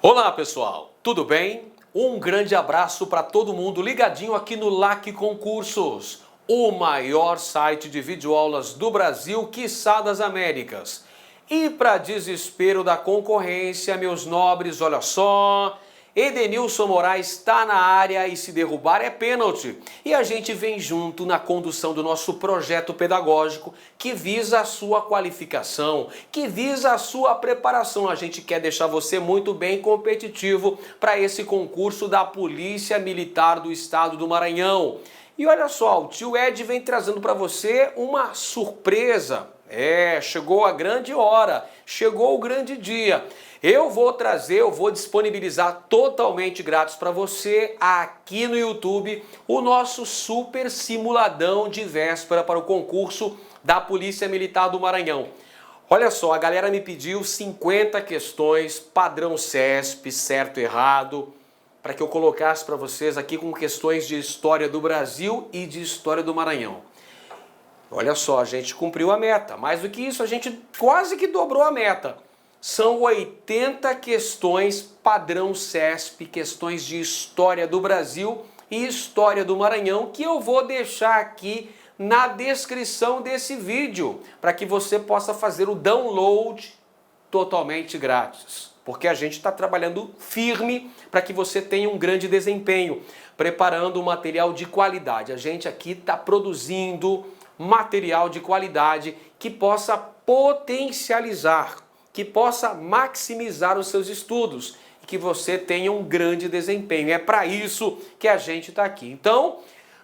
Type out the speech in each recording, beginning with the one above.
Olá pessoal, tudo bem? Um grande abraço para todo mundo ligadinho aqui no LAC Concursos, o maior site de videoaulas do Brasil, quiçá das Américas. E para desespero da concorrência, meus nobres, olha só, Edenilson Moraes está na área e se derrubar é pênalti. E a gente vem junto na condução do nosso projeto pedagógico que visa a sua qualificação, que visa a sua preparação. A gente quer deixar você muito bem competitivo para esse concurso da Polícia Militar do Estado do Maranhão. E olha só, o tio Ed vem trazendo para você uma surpresa. Chegou a grande hora, chegou o grande dia. Eu vou disponibilizar totalmente grátis para você aqui no YouTube o nosso super simuladão de véspera para o concurso da Polícia Militar do Maranhão. Olha só, a galera me pediu 50 questões, padrão CESP, certo e errado, para que eu colocasse para vocês aqui com questões de história do Brasil e de história do Maranhão. Olha só, a gente cumpriu a meta. Mais do que isso, a gente quase que dobrou a meta. São 80 questões padrão CESP, questões de história do Brasil e história do Maranhão, que eu vou deixar aqui na descrição desse vídeo, para que você possa fazer o download totalmente grátis. Porque a gente está trabalhando firme para que você tenha um grande desempenho, preparando um material de qualidade. A gente aqui está produzindo material de qualidade que possa potencializar, que possa maximizar os seus estudos e que você tenha um grande desempenho. É para isso que a gente está aqui. Então,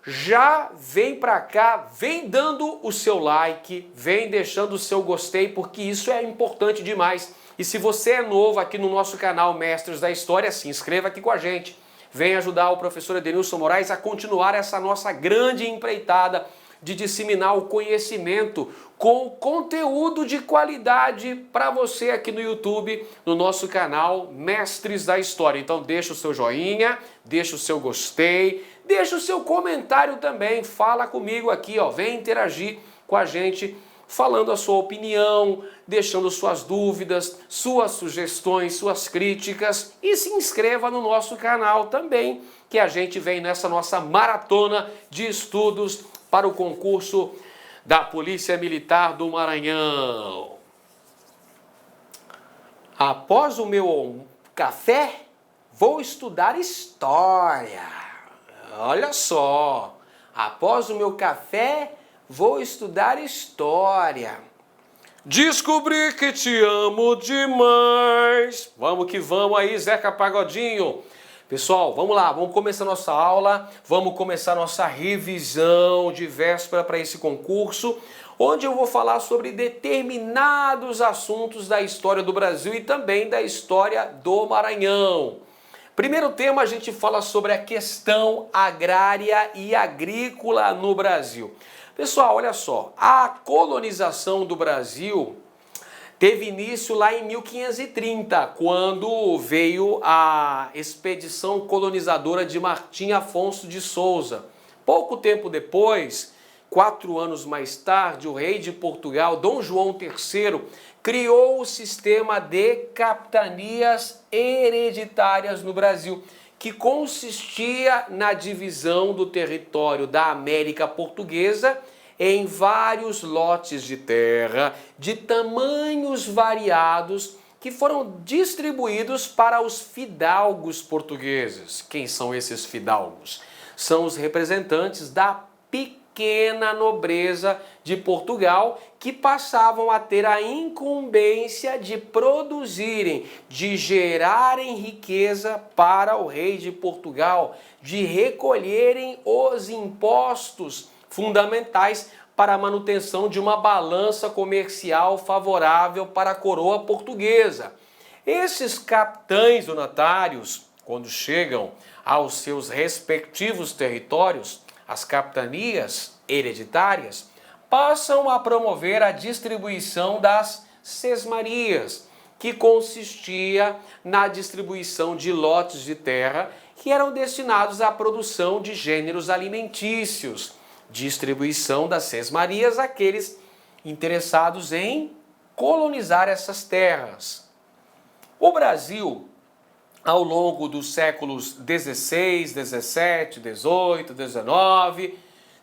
já vem para cá, vem dando o seu like, vem deixando o seu gostei, porque isso é importante demais. E se você é novo aqui no nosso canal Mestres da História, se inscreva aqui com a gente. Vem ajudar o professor Edenilson Moraes a continuar essa nossa grande empreitada de disseminar o conhecimento com conteúdo de qualidade para você aqui no YouTube, no nosso canal Mestres da História. Então deixa o seu joinha, deixa o seu gostei, deixa o seu comentário também, fala comigo aqui, ó, vem interagir com a gente, falando a sua opinião, deixando suas dúvidas, suas sugestões, suas críticas e se inscreva no nosso canal também, que a gente vem nessa nossa maratona de estudos para o concurso da Polícia Militar do Maranhão. Após o meu café, vou estudar história. Olha só, após o meu café, vou estudar história. Descobri que te amo demais. Vamos que vamos aí, Zeca Pagodinho. Pessoal, vamos lá, vamos começar nossa aula, vamos começar nossa revisão de véspera para esse concurso, onde eu vou falar sobre determinados assuntos da história do Brasil e também da história do Maranhão. Primeiro tema, a gente fala sobre a questão agrária e agrícola no Brasil. Pessoal, olha só, a colonização do Brasil teve início lá em 1530, quando veio a expedição colonizadora de Martim Afonso de Souza. Pouco tempo depois, 4 anos mais tarde, o rei de Portugal, Dom João III, criou o sistema de capitanias hereditárias no Brasil, que consistia na divisão do território da América Portuguesa em vários lotes de terra de tamanhos variados que foram distribuídos para os fidalgos portugueses. Quem são esses fidalgos? São os representantes da pequena nobreza de Portugal que passavam a ter a incumbência de produzirem, de gerarem riqueza para o rei de Portugal, de recolherem os impostos fundamentais para a manutenção de uma balança comercial favorável para a coroa portuguesa. Esses capitães donatários, quando chegam aos seus respectivos territórios, as capitanias hereditárias, passam a promover a distribuição das sesmarias, que consistia na distribuição de lotes de terra que eram destinados à produção de gêneros alimentícios, distribuição das sesmarias àqueles interessados em colonizar essas terras. O Brasil ao longo dos séculos 16, 17, 18, 19,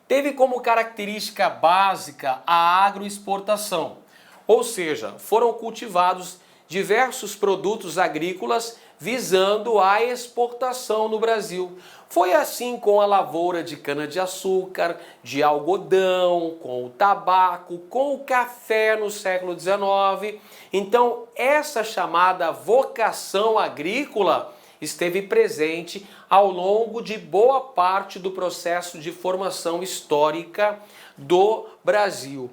teve como característica básica a agroexportação, ou seja, foram cultivados diversos produtos agrícolas visando a exportação no Brasil. Foi assim com a lavoura de cana-de-açúcar, de algodão, com o tabaco, com o café no século XIX. Então, essa chamada vocação agrícola esteve presente ao longo de boa parte do processo de formação histórica do Brasil.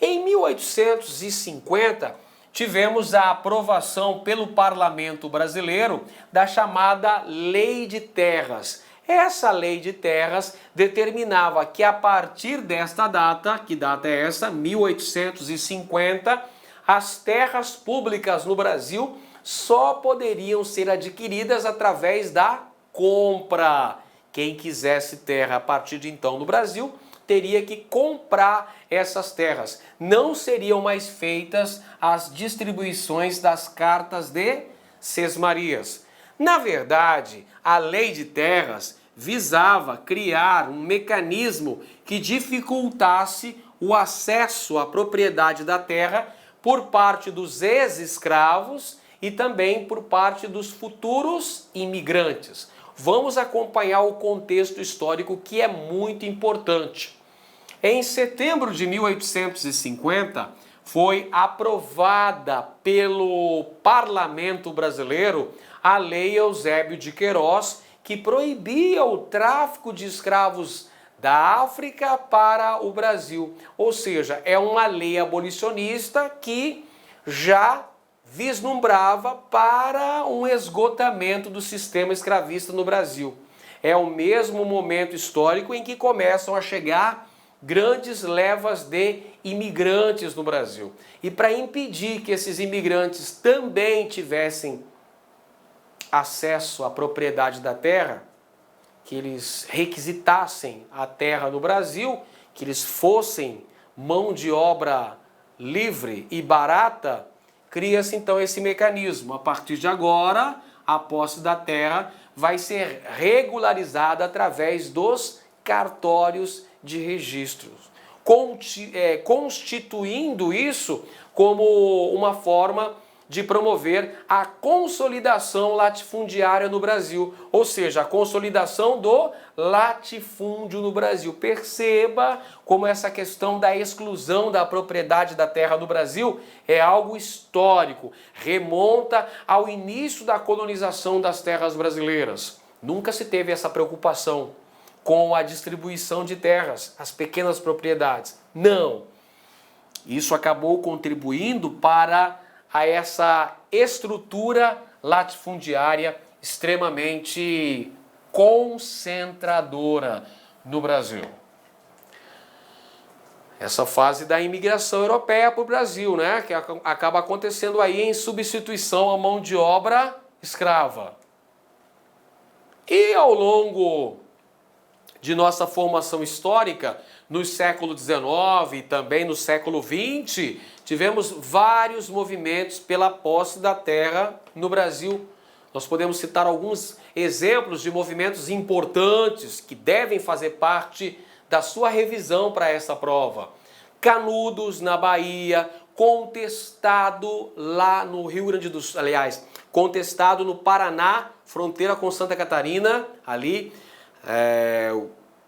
Em 1850, tivemos a aprovação pelo Parlamento brasileiro da chamada Lei de Terras. Essa Lei de Terras determinava que a partir desta data, que data é essa, 1850, as terras públicas no Brasil só poderiam ser adquiridas através da compra. Quem quisesse terra a partir de então no Brasil teria que comprar essas terras. Não seriam mais feitas as distribuições das cartas de sesmarias. Na verdade, a Lei de Terras visava criar um mecanismo que dificultasse o acesso à propriedade da terra por parte dos ex-escravos e também por parte dos futuros imigrantes. Vamos acompanhar o contexto histórico, que é muito importante. Em setembro de 1850, foi aprovada pelo Parlamento brasileiro a Lei Eusébio de Queiroz, que proibia o tráfico de escravos da África para o Brasil. Ou seja, é uma lei abolicionista que já vislumbrava para um esgotamento do sistema escravista no Brasil. É o mesmo momento histórico em que começam a chegar grandes levas de imigrantes no Brasil. E para impedir que esses imigrantes também tivessem acesso à propriedade da terra, que eles requisitassem a terra no Brasil, que eles fossem mão de obra livre e barata, cria-se então esse mecanismo. A partir de agora, a posse da terra vai ser regularizada através dos cartórios de registros, constituindo isso como uma forma de promover a consolidação latifundiária no Brasil, ou seja, a consolidação do latifúndio no Brasil. Perceba como essa questão da exclusão da propriedade da terra no Brasil é algo histórico, remonta ao início da colonização das terras brasileiras. Nunca se teve essa preocupação com a distribuição de terras, as pequenas propriedades. Não. Isso acabou contribuindo para essa estrutura latifundiária extremamente concentradora no Brasil. Essa fase da imigração europeia para o Brasil, né, que acaba acontecendo aí em substituição à mão de obra escrava. E ao longo de nossa formação histórica, no século XIX e também no século XX, tivemos vários movimentos pela posse da terra no Brasil. Nós podemos citar alguns exemplos de movimentos importantes que devem fazer parte da sua revisão para essa prova. Canudos, na Bahia, Contestado lá no Rio Grande do Sul, aliás, Contestado no Paraná, fronteira com Santa Catarina, ali,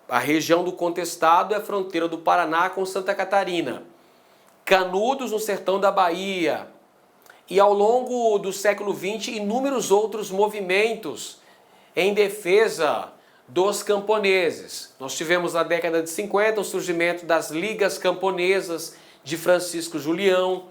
a região do Contestado é a fronteira do Paraná com Santa Catarina. Canudos no sertão da Bahia. E ao longo do século XX, inúmeros outros movimentos em defesa dos camponeses. Nós tivemos na década de 50 o surgimento das Ligas Camponesas de Francisco Julião.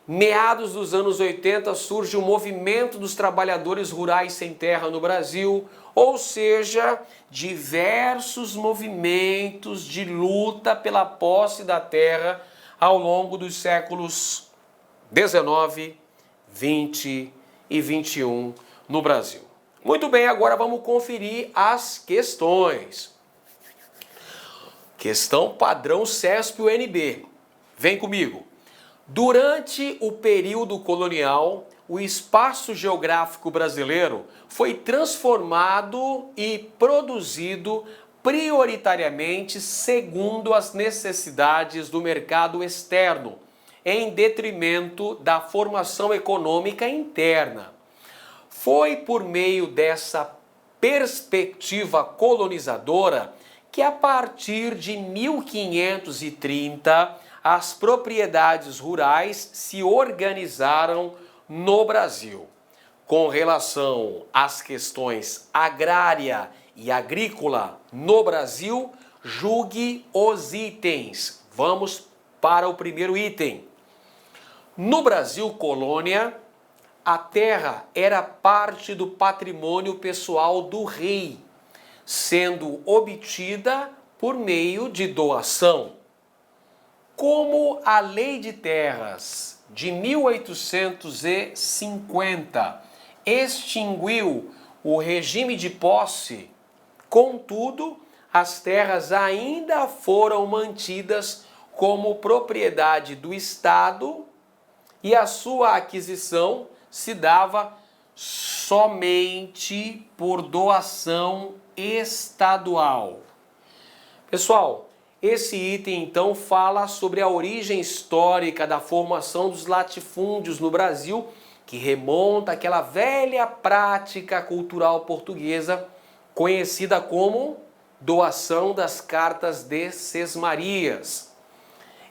Meados dos anos 80 surge o movimento dos trabalhadores rurais sem terra no Brasil, ou seja, diversos movimentos de luta pela posse da terra ao longo dos séculos 19, 20 e 21 no Brasil. Muito bem, agora vamos conferir as questões. Questão padrão CESP-UNB. Vem comigo. Durante o período colonial, o espaço geográfico brasileiro foi transformado e produzido prioritariamente segundo as necessidades do mercado externo, em detrimento da formação econômica interna. Foi por meio dessa perspectiva colonizadora que, a partir de 1530, as propriedades rurais se organizaram no Brasil. Com relação às questões agrária e agrícola no Brasil, julgue os itens. Vamos para o primeiro item. No Brasil colônia, a terra era parte do patrimônio pessoal do rei, sendo obtida por meio de doação. Como a Lei de Terras de 1850 extinguiu o regime de posse, contudo, as terras ainda foram mantidas como propriedade do Estado e a sua aquisição se dava somente por doação estadual. Pessoal, esse item então fala sobre a origem histórica da formação dos latifúndios no Brasil, que remonta àquela velha prática cultural portuguesa conhecida como doação das cartas de Sesmarias.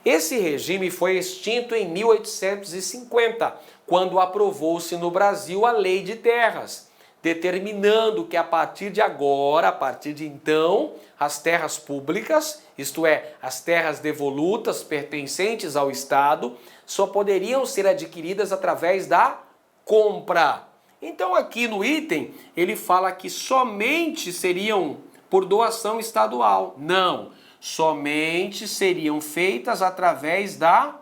Esse regime foi extinto em 1850, quando aprovou-se no Brasil a Lei de Terras, determinando que a partir de agora, a partir de então, as terras públicas, isto é, as terras devolutas pertencentes ao Estado, só poderiam ser adquiridas através da compra. Então aqui no item, ele fala que somente seriam por doação estadual. Não, somente seriam feitas através da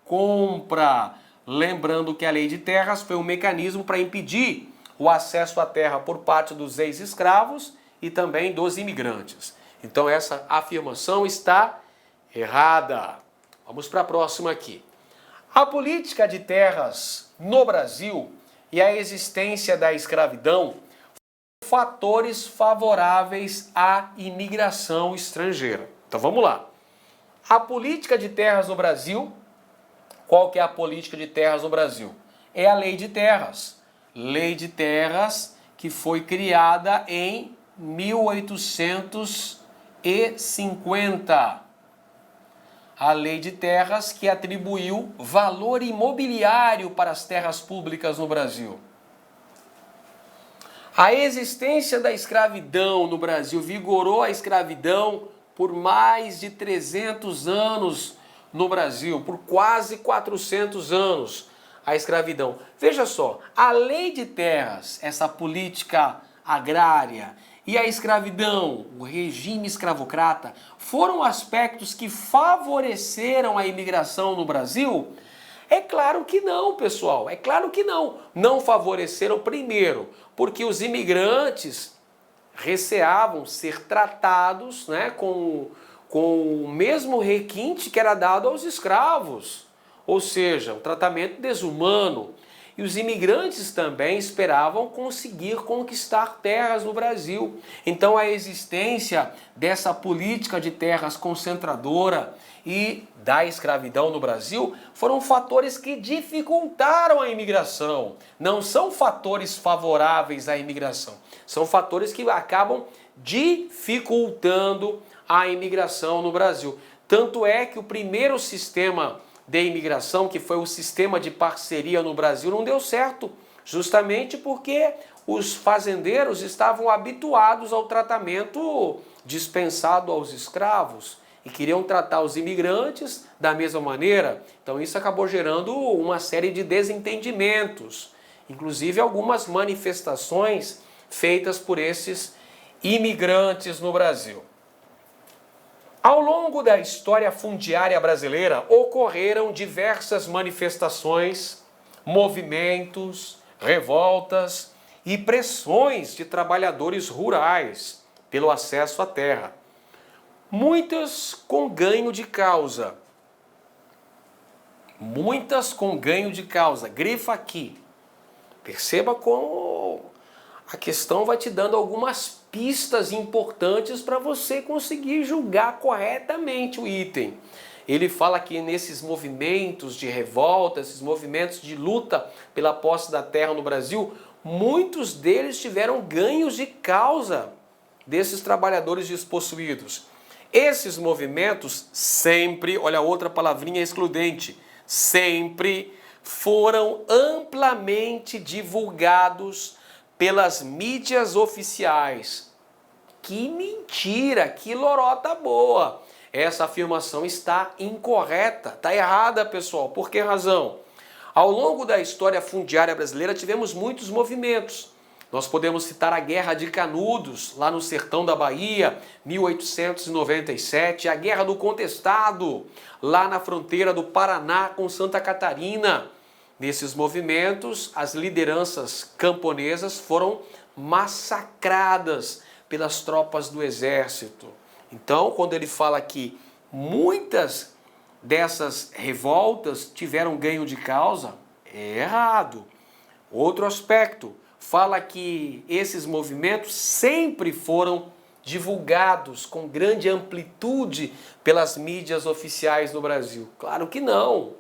compra. Lembrando que a Lei de Terras foi um mecanismo para impedir o acesso à terra por parte dos ex-escravos e também dos imigrantes. Então essa afirmação está errada. Vamos para a próxima aqui. A política de terras no Brasil e a existência da escravidão foram fatores favoráveis à imigração estrangeira. Então vamos lá. A política de terras no Brasil, qual que é a política de terras no Brasil? É a Lei de Terras. Lei de Terras que foi criada em 1850. A Lei de Terras que atribuiu valor imobiliário para as terras públicas no Brasil. A existência da escravidão no Brasil vigorou a escravidão por mais de 300 anos no Brasil, por quase 400 anos a escravidão. Veja só, a Lei de Terras, essa política agrária, e a escravidão, o regime escravocrata, foram aspectos que favoreceram a imigração no Brasil? É claro que não, pessoal, é claro que não. Não favoreceram primeiro, porque os imigrantes receavam ser tratados, né, com o mesmo requinte que era dado aos escravos, ou seja, um tratamento desumano. E os imigrantes também esperavam conseguir conquistar terras no Brasil. Então a existência dessa política de terras concentradora e da escravidão no Brasil foram fatores que dificultaram a imigração. Não são fatores favoráveis à imigração, são fatores que acabam dificultando a imigração no Brasil. Tanto é que o primeiro sistema de imigração, que foi o sistema de parceria no Brasil, não deu certo, justamente porque os fazendeiros estavam habituados ao tratamento dispensado aos escravos e queriam tratar os imigrantes da mesma maneira. Então isso acabou gerando uma série de desentendimentos, inclusive algumas manifestações feitas por esses imigrantes no Brasil. Ao longo da história fundiária brasileira, ocorreram diversas manifestações, movimentos, revoltas e pressões de trabalhadores rurais pelo acesso à terra. Muitas com ganho de causa. Muitas com ganho de causa. Grifa aqui. Perceba como a questão vai te dando algumas pistas importantes para você conseguir julgar corretamente o item. Ele fala que nesses movimentos de revolta, esses movimentos de luta pela posse da terra no Brasil, muitos deles tiveram ganhos de causa desses trabalhadores despossuídos. Esses movimentos sempre, olha outra palavrinha excludente, sempre foram amplamente divulgados pelas mídias oficiais. Que mentira, que lorota boa! Essa afirmação está incorreta, está errada, pessoal. Por que razão? Ao longo da história fundiária brasileira tivemos muitos movimentos. Nós podemos citar a Guerra de Canudos, lá no sertão da Bahia, 1897, a Guerra do Contestado, lá na fronteira do Paraná com Santa Catarina. Nesses movimentos, as lideranças camponesas foram massacradas pelas tropas do exército. Então, quando ele fala que muitas dessas revoltas tiveram ganho de causa, é errado. Outro aspecto, fala que esses movimentos sempre foram divulgados com grande amplitude pelas mídias oficiais no Brasil. Claro que não.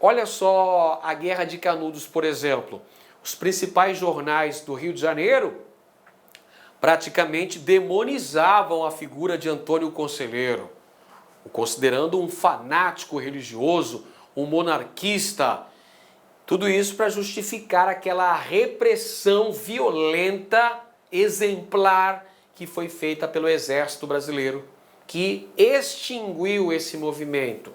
Olha só a Guerra de Canudos, por exemplo. Os principais jornais do Rio de Janeiro praticamente demonizavam a figura de Antônio Conselheiro, o considerando um fanático religioso, um monarquista. Tudo isso para justificar aquela repressão violenta, exemplar, que foi feita pelo Exército Brasileiro, que extinguiu esse movimento.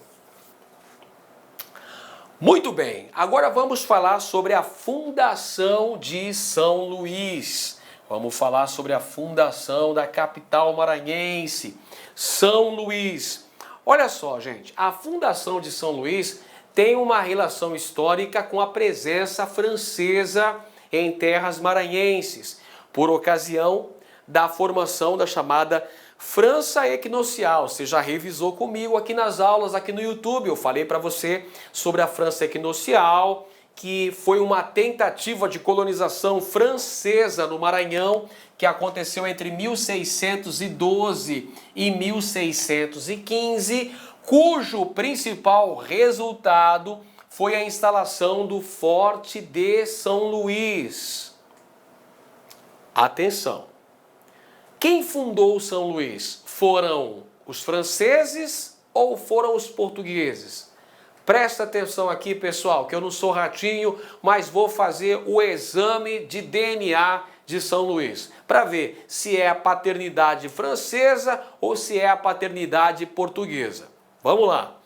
Muito bem, agora vamos falar sobre a fundação de São Luís. Vamos falar sobre a fundação da capital maranhense, São Luís. Olha só, gente, a fundação de São Luís tem uma relação histórica com a presença francesa em terras maranhenses, por ocasião da formação da chamada França Equinocial. Você já revisou comigo aqui nas aulas, aqui no YouTube. Eu falei para você sobre a França Equinocial, que foi uma tentativa de colonização francesa no Maranhão, que aconteceu entre 1612 e 1615, cujo principal resultado foi a instalação do Forte de São Luís. Atenção! Quem fundou São Luís? Foram os franceses ou foram os portugueses? Presta atenção aqui, pessoal, que eu não sou ratinho, mas vou fazer o exame de DNA de São Luís, para ver se é a paternidade francesa ou se é a paternidade portuguesa. Vamos lá.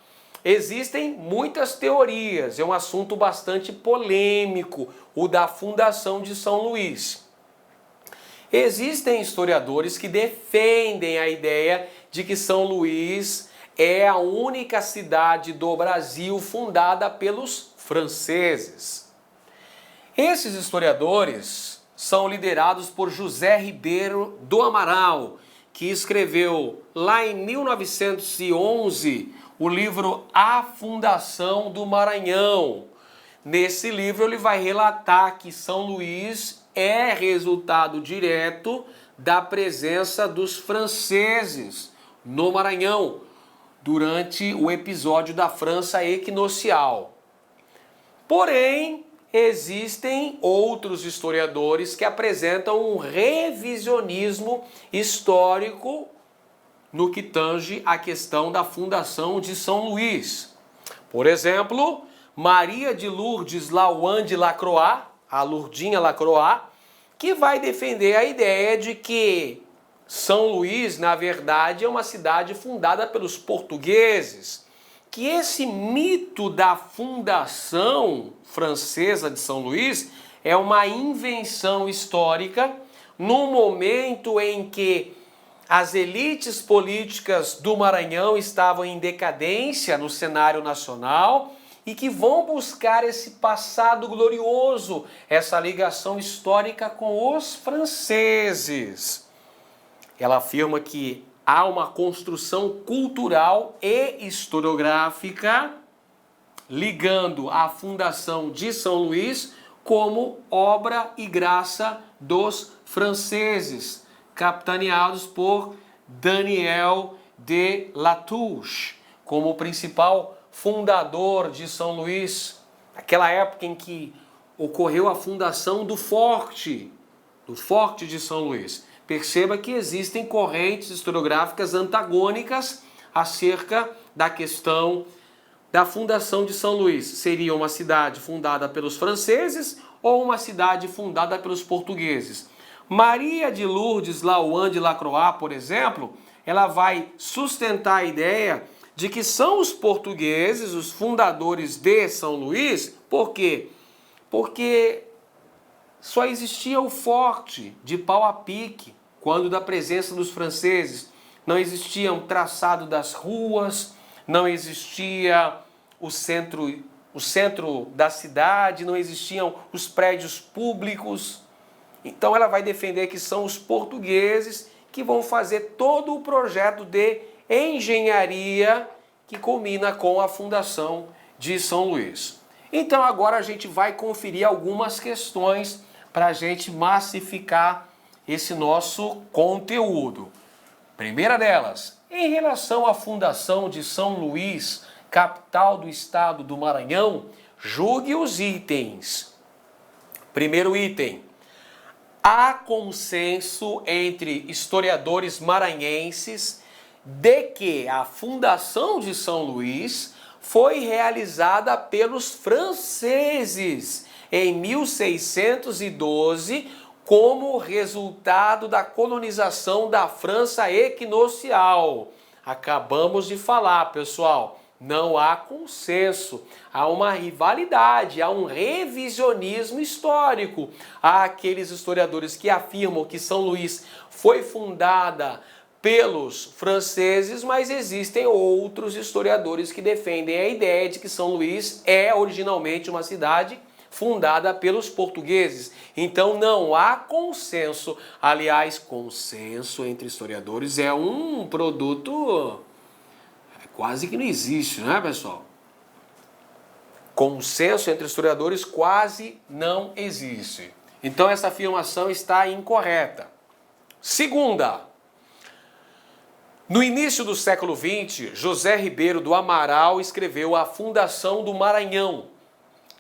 Existem muitas teorias, é um assunto bastante polêmico, o da fundação de São Luís. Existem historiadores que defendem a ideia de que São Luís é a única cidade do Brasil fundada pelos franceses. Esses historiadores são liderados por José Ribeiro do Amaral, que escreveu lá em 1911 o livro A Fundação do Maranhão. Nesse livro ele vai relatar que São Luís é resultado direto da presença dos franceses no Maranhão, durante o episódio da França Equinocial. Porém, existem outros historiadores que apresentam um revisionismo histórico no que tange a questão da fundação de São Luís. Por exemplo, Maria de Lourdes Lauan de Lacroix, a Lourdinha Lacroix, que vai defender a ideia de que São Luís, na verdade, é uma cidade fundada pelos portugueses, que esse mito da fundação francesa de São Luís é uma invenção histórica no momento em que as elites políticas do Maranhão estavam em decadência no cenário nacional e que vão buscar esse passado glorioso, essa ligação histórica com os franceses. Ela afirma que há uma construção cultural e historiográfica ligando a fundação de São Luís como obra e graça dos franceses, capitaneados por Daniel de Latouche, como o principal fundador de São Luís, aquela época em que ocorreu a fundação do Forte de São Luís. Perceba que existem correntes historiográficas antagônicas acerca da questão da fundação de São Luís. Seria uma cidade fundada pelos franceses ou uma cidade fundada pelos portugueses? Maria de Lourdes Laouan de Lacroix, por exemplo, ela vai sustentar a ideia de que são os portugueses os fundadores de São Luís. Por quê? Porque só existia o forte de pau a pique quando da presença dos franceses. Não existia um traçado das ruas, não existia o centro da cidade, não existiam os prédios públicos. Então ela vai defender que são os portugueses que vão fazer todo o projeto de engenharia que culmina com a fundação de São Luís. Então agora a gente vai conferir algumas questões para a gente massificar esse nosso conteúdo. Primeira delas, em relação à fundação de São Luís, capital do estado do Maranhão, julgue os itens. Primeiro item: há consenso entre historiadores maranhenses de que a fundação de São Luís foi realizada pelos franceses em 1612 como resultado da colonização da França equinocial. Acabamos de falar, pessoal. Não há consenso, há uma rivalidade, há um revisionismo histórico. Há aqueles historiadores que afirmam que São Luís foi fundada pelos franceses, mas existem outros historiadores que defendem a ideia de que São Luís é originalmente uma cidade fundada pelos portugueses. Então não há consenso. Aliás, consenso entre historiadores é um produto quase que não existe, não é, pessoal? Consenso entre historiadores quase não existe. Então essa afirmação está incorreta. Segunda, no início do século XX, José Ribeiro do Amaral escreveu A Fundação do Maranhão,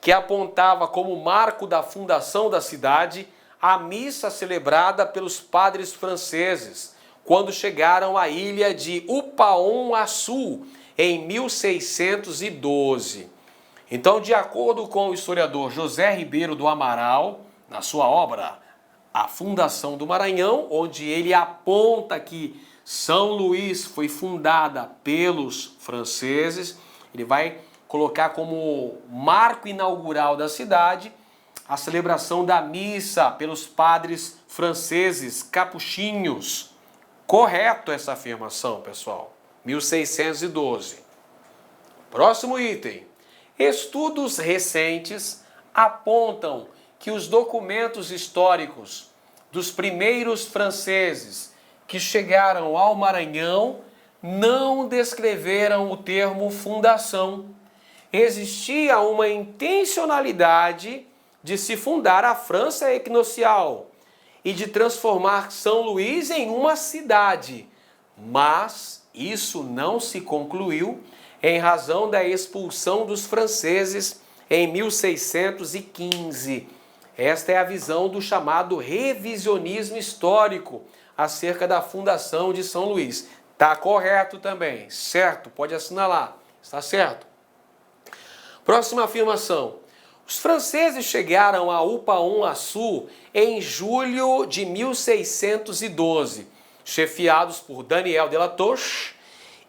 que apontava como marco da fundação da cidade a missa celebrada pelos padres franceses, quando chegaram à ilha de Upaon-Açu, em 1612. Então, de acordo com o historiador José Ribeiro do Amaral, na sua obra A Fundação do Maranhão, onde ele aponta que São Luís foi fundada pelos franceses, ele vai colocar como marco inaugural da cidade a celebração da missa pelos padres franceses capuchinhos. Correto essa afirmação, pessoal. 1612. Próximo item. Estudos recentes apontam que os documentos históricos dos primeiros franceses que chegaram ao Maranhão não descreveram o termo fundação. Existia uma intencionalidade de se fundar a França equinocial e de transformar São Luís em uma cidade, mas isso não se concluiu em razão da expulsão dos franceses em 1615. Esta é a visão do chamado revisionismo histórico acerca da fundação de São Luís. Está correto também, certo? Pode assinalar, está certo? Próxima afirmação. Os franceses chegaram a Upaon-Açu em julho de 1612, chefiados por Daniel de Latouche,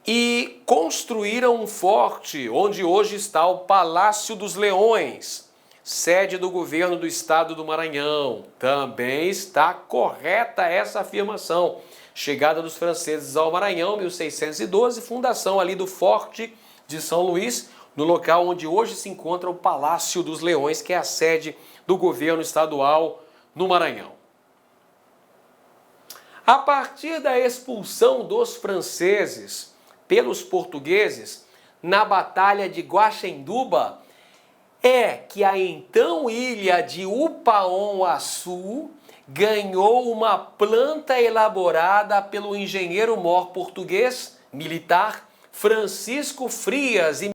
e construíram um forte onde hoje está o Palácio dos Leões, sede do governo do estado do Maranhão. Também está correta essa afirmação. Chegada dos franceses ao Maranhão, 1612, fundação ali do Forte de São Luís, no local onde hoje se encontra o Palácio dos Leões, que é a sede do governo estadual no Maranhão. A partir da expulsão dos franceses pelos portugueses na Batalha de Guaxenduba, é que a então ilha de Upaon-Açu ganhou uma planta elaborada pelo engenheiro-mor português militar Francisco Frias e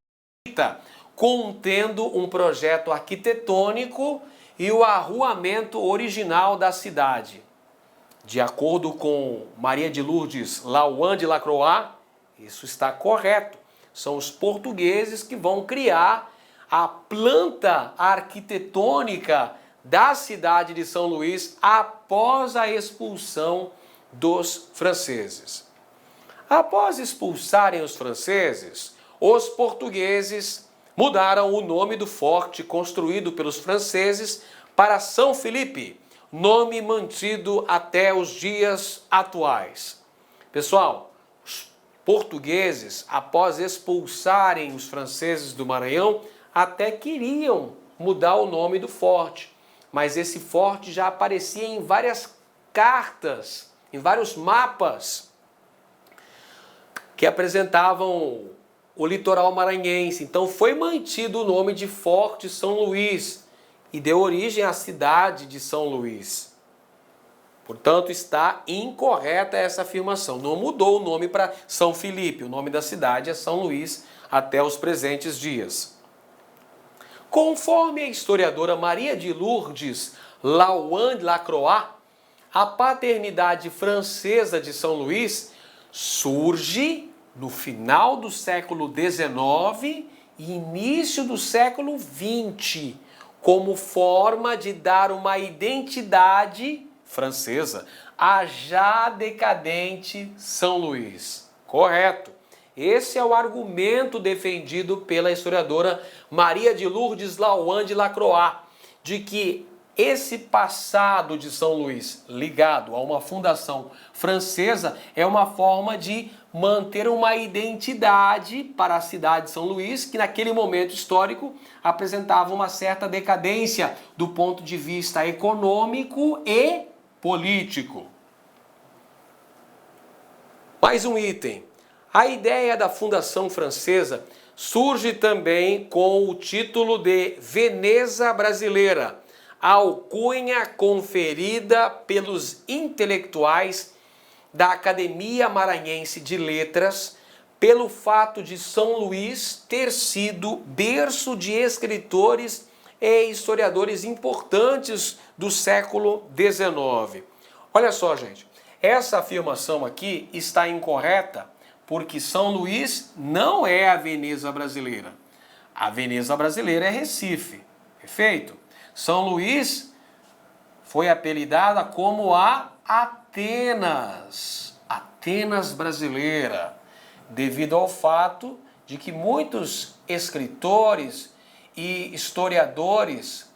Mesquita, contendo um projeto arquitetônico e o arruamento original da cidade. De acordo com Maria de Lourdes Lauan de Lacroix, isso está correto. São os portugueses que vão criar a planta arquitetônica da cidade de São Luís após a expulsão dos franceses. Após expulsarem os franceses, os portugueses mudaram o nome do forte construído pelos franceses para São Felipe, nome mantido até os dias atuais. Pessoal, os portugueses, após expulsarem os franceses do Maranhão, até queriam mudar o nome do forte, mas esse forte já aparecia em várias cartas, em vários mapas que apresentavam o litoral maranhense. Então foi mantido o nome de Forte São Luís e deu origem à cidade de São Luís. Portanto, está incorreta essa afirmação. Não mudou o nome para São Felipe. O nome da cidade é São Luís até os presentes dias. Conforme a historiadora Maria de Lourdes Lauan de Lacroix, a paternidade francesa de São Luís surge no final do século XIX e início do século XX, como forma de dar uma identidade francesa à já decadente São Luís. Correto. Esse é o argumento defendido pela historiadora Maria de Lourdes Lauan de Lacroix, de que esse passado de São Luís ligado a uma fundação francesa é uma forma de manter uma identidade para a cidade de São Luís, que naquele momento histórico apresentava uma certa decadência do ponto de vista econômico e político. Mais um item. A ideia da fundação francesa surge também com o título de Veneza Brasileira, alcunha conferida pelos intelectuais da Academia Maranhense de Letras, pelo fato de São Luís ter sido berço de escritores e historiadores importantes do século XIX. Olha só, gente, essa afirmação aqui está incorreta porque São Luís não é a Veneza brasileira. A Veneza brasileira é Recife, perfeito? São Luís foi apelidada como a Atenas, Atenas brasileira, devido ao fato de que muitos escritores e historiadores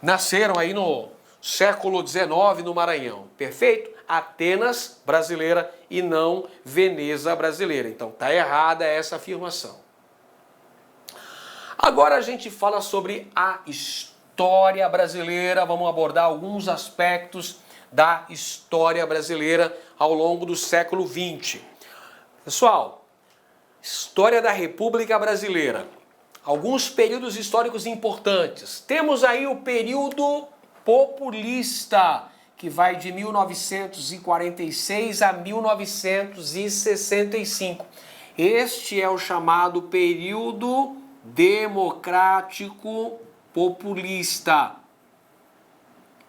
nasceram aí no século XIX no Maranhão, perfeito? Atenas brasileira e não Veneza brasileira. Então tá errada essa afirmação. Agora a gente fala sobre a história brasileira, vamos abordar alguns aspectos da história brasileira ao longo do século XX. Pessoal, história da República Brasileira, alguns períodos históricos importantes. Temos aí o período populista, que vai de 1946 a 1965. Este é o chamado período democrático populista.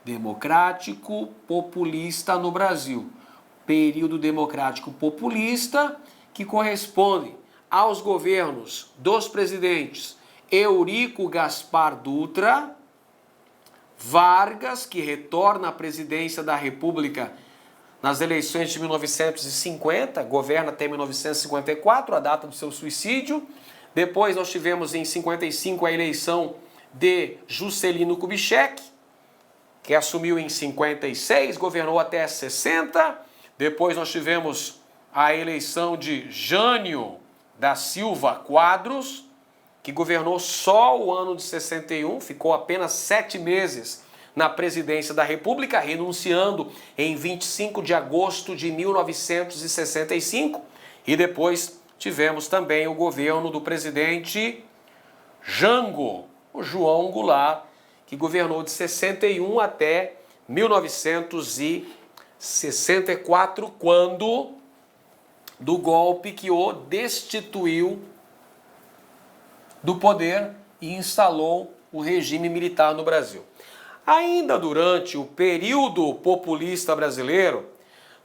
Democrático populista no Brasil. Período democrático populista que corresponde aos governos dos presidentes Eurico Gaspar Dutra, Vargas, que retorna à presidência da República nas eleições de 1950, governa até 1954, a data do seu suicídio. Depois nós tivemos em 55 a eleição de Juscelino Kubitschek, que assumiu em 56, governou até 60. Depois nós tivemos a eleição de Jânio da Silva Quadros, que governou só o ano de 61, ficou apenas 7 meses na presidência da República, renunciando em 25 de agosto de 1965. E depois tivemos também o governo do presidente Jango, o João Goulart, que governou de 61 até 1964, quando do golpe que o destituiu do poder e instalou o regime militar no Brasil. Ainda durante o período populista brasileiro,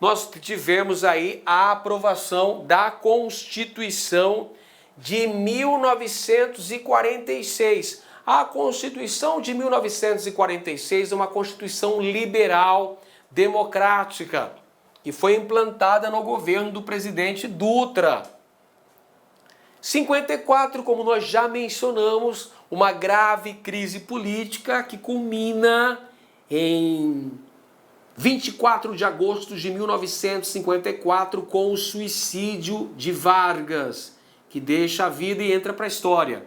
nós tivemos aí a aprovação da Constituição de 1946. A Constituição de 1946 é uma Constituição liberal, democrática, que foi implantada no governo do presidente Dutra. 54, como nós já mencionamos, uma grave crise política que culmina em 24 de agosto de 1954 com o suicídio de Vargas, que deixa a vida e entra para a história.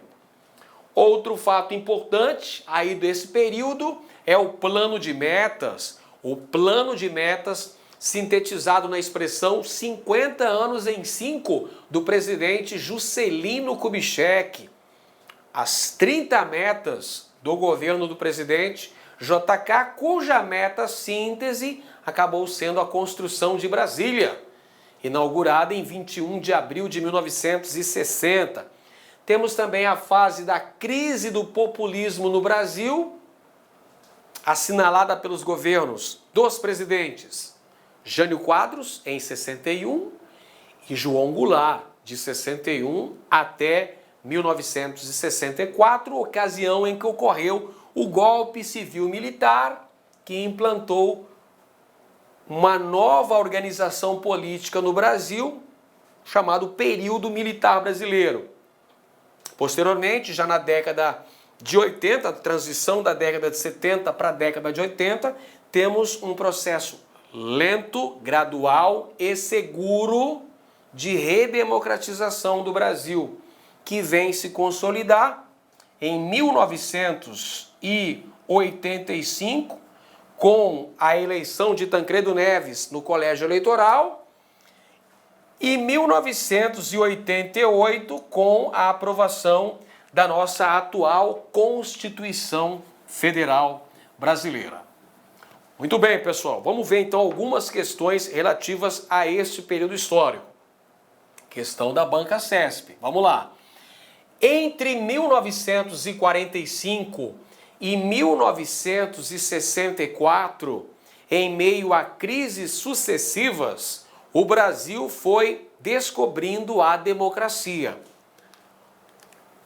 Outro fato importante aí desse período é o plano de metas. O plano de metas sintetizado na expressão 50 anos em 5 do presidente Juscelino Kubitschek. As 30 metas do governo do presidente JK, cuja meta síntese acabou sendo a construção de Brasília, inaugurada em 21 de abril de 1960. Temos também a fase da crise do populismo no Brasil, assinalada pelos governos dos presidentes Jânio Quadros, em 61, e João Goulart, de 61 até 1964, ocasião em que ocorreu o golpe civil-militar que implantou uma nova organização política no Brasil, chamado Período Militar Brasileiro. Posteriormente, já na década de 80, a transição da década de 70 para a década de 80, temos um processo lento, gradual e seguro de redemocratização do Brasil, que vem se consolidar em 1985, com a eleição de Tancredo Neves no Colégio Eleitoral, e 1988, com a aprovação da nossa atual Constituição Federal Brasileira. Muito bem, pessoal, vamos ver então algumas questões relativas a este período histórico. Questão da Banca CESP. Vamos lá. Entre 1945 e 1964, em meio a crises sucessivas, o Brasil foi descobrindo a democracia.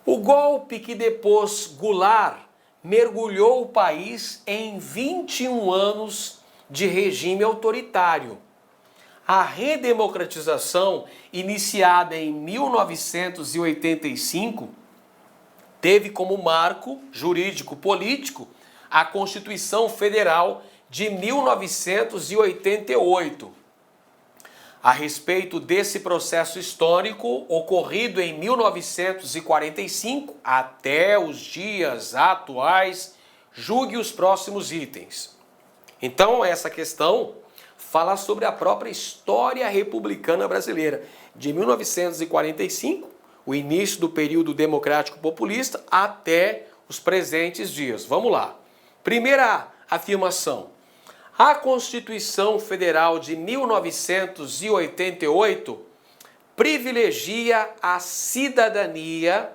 O golpe que depôs Goulart mergulhou o país em 21 anos de regime autoritário. A redemocratização, iniciada em 1985, teve como marco jurídico-político a Constituição Federal de 1988. A respeito desse processo histórico ocorrido em 1945 até os dias atuais, julgue os próximos itens. Então, essa questão fala sobre a própria história republicana brasileira, de 1945, o início do período democrático populista, até os presentes dias. Vamos lá. Primeira afirmação. A Constituição Federal de 1988 privilegia a cidadania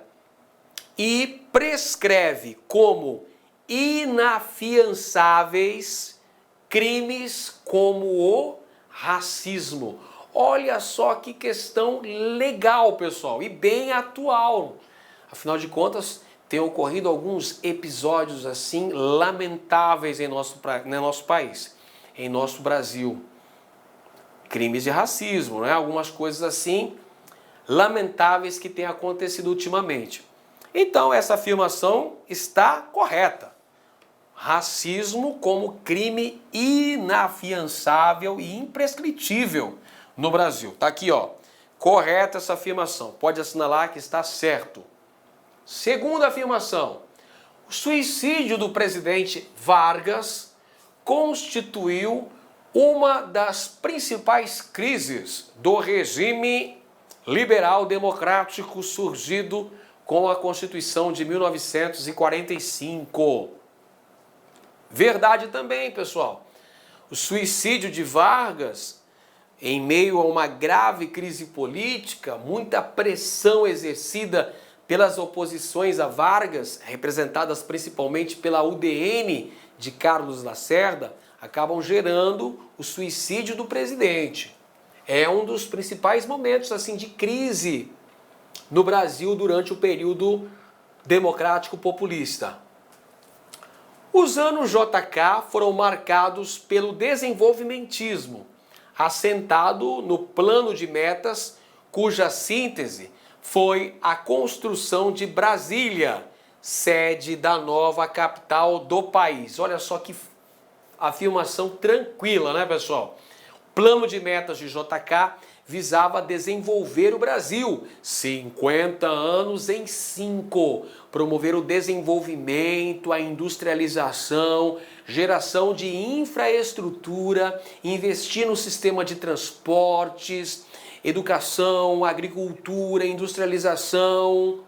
e prescreve como inafiançáveis crimes como o racismo. Olha só que questão legal, pessoal, e bem atual. Afinal de contas, tem ocorrido alguns episódios assim lamentáveis em nosso país, em nosso Brasil. Crimes de racismo, né? Algumas coisas assim lamentáveis que têm acontecido ultimamente. Então, essa afirmação está correta. Racismo como crime inafiançável e imprescritível no Brasil. Tá aqui, ó. Correta essa afirmação. Pode assinalar que está certo. Segunda afirmação. O suicídio do presidente Vargas constituiu uma das principais crises do regime liberal democrático surgido com a Constituição de 1945. Verdade também, pessoal. O suicídio de Vargas, em meio a uma grave crise política, muita pressão exercida pelas oposições a Vargas, representadas principalmente pela UDN de Carlos Lacerda, acabam gerando o suicídio do presidente. É um dos principais momentos assim de crise no Brasil durante o período democrático populista. Os anos JK foram marcados pelo desenvolvimentismo, assentado no plano de metas, cuja síntese foi a construção de Brasília, sede da nova capital do país. Olha só que afirmação tranquila, né, pessoal? Plano de metas de JK visava desenvolver o Brasil, 50 anos em 5, promover o desenvolvimento, a industrialização, geração de infraestrutura, investir no sistema de transportes, educação, agricultura, industrialização,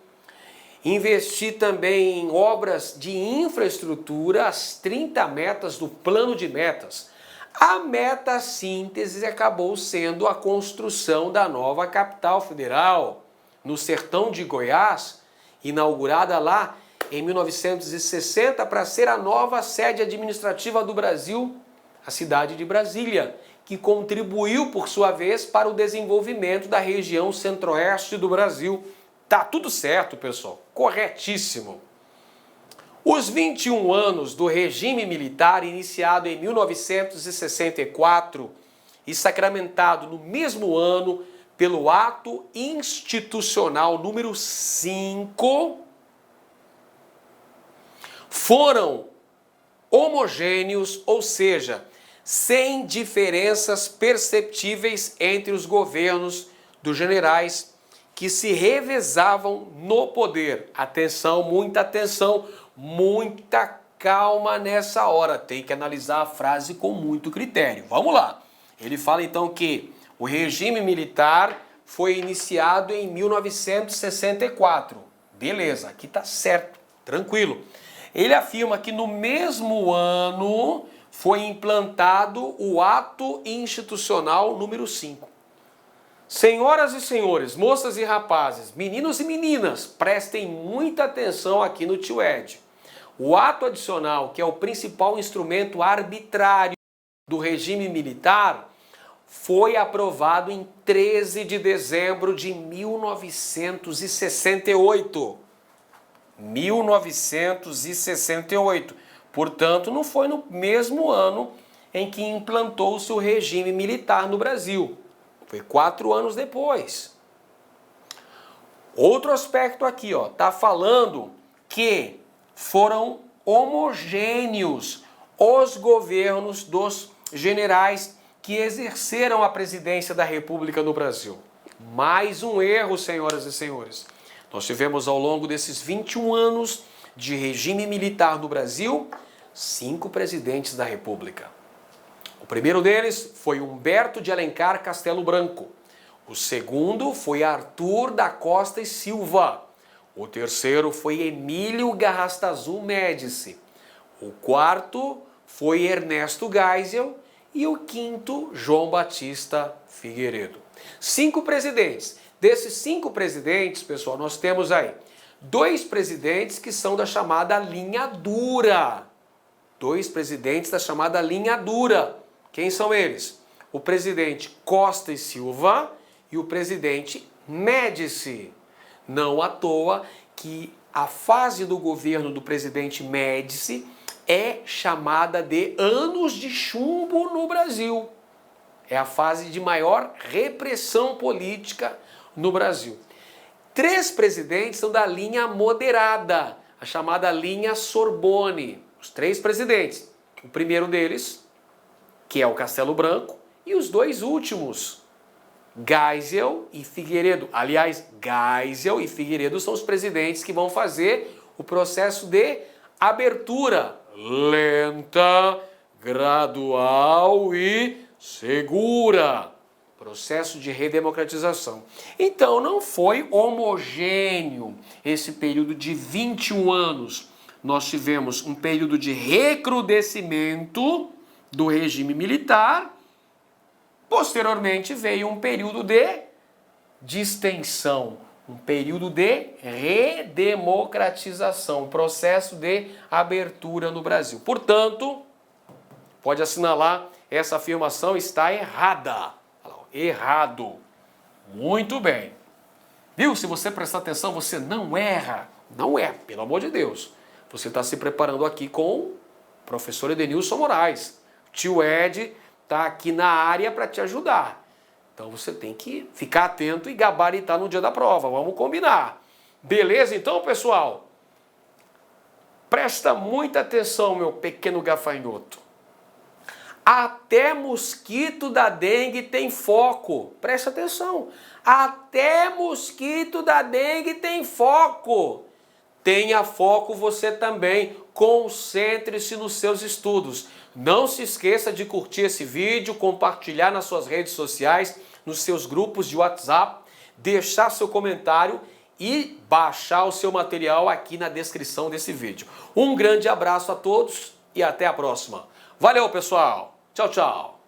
investir também em obras de infraestrutura, as 30 metas do plano de metas. A meta síntese acabou sendo a construção da nova capital federal, no sertão de Goiás, inaugurada lá em 1960 para ser a nova sede administrativa do Brasil, a cidade de Brasília, que contribuiu, por sua vez, para o desenvolvimento da região centro-oeste do Brasil. Tá tudo certo, pessoal, corretíssimo. Os 21 anos do regime militar, iniciado em 1964 e sacramentado no mesmo ano pelo Ato Institucional número 5, foram homogêneos, ou seja, sem diferenças perceptíveis entre os governos dos generais que se revezavam no poder. Atenção, muita calma nessa hora. Tem que analisar a frase com muito critério. Vamos lá. Ele fala então que o regime militar foi iniciado em 1964. Beleza, aqui tá certo, tranquilo. Ele afirma que no mesmo ano foi implantado o Ato Institucional número 5. Senhoras e senhores, moças e rapazes, meninos e meninas, prestem muita atenção aqui no Tio Ed. O ato adicional, que é o principal instrumento arbitrário do regime militar, foi aprovado em 13 de dezembro de 1968. 1968. Portanto, não foi no mesmo ano em que implantou-se o regime militar no Brasil. Foi 4 anos depois. Outro aspecto aqui, ó, tá falando que foram homogêneos os governos dos generais que exerceram a presidência da República no Brasil. Mais um erro, senhoras e senhores. Nós tivemos ao longo desses 21 anos de regime militar no Brasil, 5 presidentes da República. O primeiro deles foi Humberto de Alencar Castelo Branco. O segundo foi Arthur da Costa e Silva. O terceiro foi Emílio Garrastazu Médici. O quarto foi Ernesto Geisel. E o quinto, João Batista Figueiredo. 5 presidentes. Desses 5 presidentes, pessoal, nós temos aí 2 presidentes que são da chamada linha dura. 2 presidentes da chamada linha dura. Quem são eles? O presidente Costa e Silva e o presidente Médici. Não à toa que a fase do governo do presidente Médici é chamada de anos de chumbo no Brasil. É a fase de maior repressão política no Brasil. 3 presidentes são da linha moderada, a chamada linha Sorbonne. Os 3 presidentes. O primeiro deles, que é o Castelo Branco, e os 2 últimos, Geisel e Figueiredo. Aliás, Geisel e Figueiredo são os presidentes que vão fazer o processo de abertura lenta, gradual e segura. Processo de redemocratização. Então, não foi homogêneo esse período de 21 anos. Nós tivemos um período de recrudescimento do regime militar. Posteriormente, veio um período de distensão, um período de redemocratização, processo de abertura no Brasil. Portanto, pode assinalar, essa afirmação está errada. Errado. Muito bem. Viu? Se você prestar atenção, você não erra. Não é, pelo amor de Deus. Você está se preparando aqui com o professor Edenilson Moraes. O tio Ed está aqui na área para te ajudar. Então você tem que ficar atento e gabaritar no dia da prova. Vamos combinar. Beleza então, pessoal? Presta muita atenção, meu pequeno gafanhoto. Até mosquito da dengue tem foco. Presta atenção. Até mosquito da dengue tem foco. Tenha foco você também. Concentre-se nos seus estudos. Não se esqueça de curtir esse vídeo, compartilhar nas suas redes sociais, nos seus grupos de WhatsApp, deixar seu comentário e baixar o seu material aqui na descrição desse vídeo. Um grande abraço a todos e até a próxima. Valeu, pessoal! Tchau, tchau!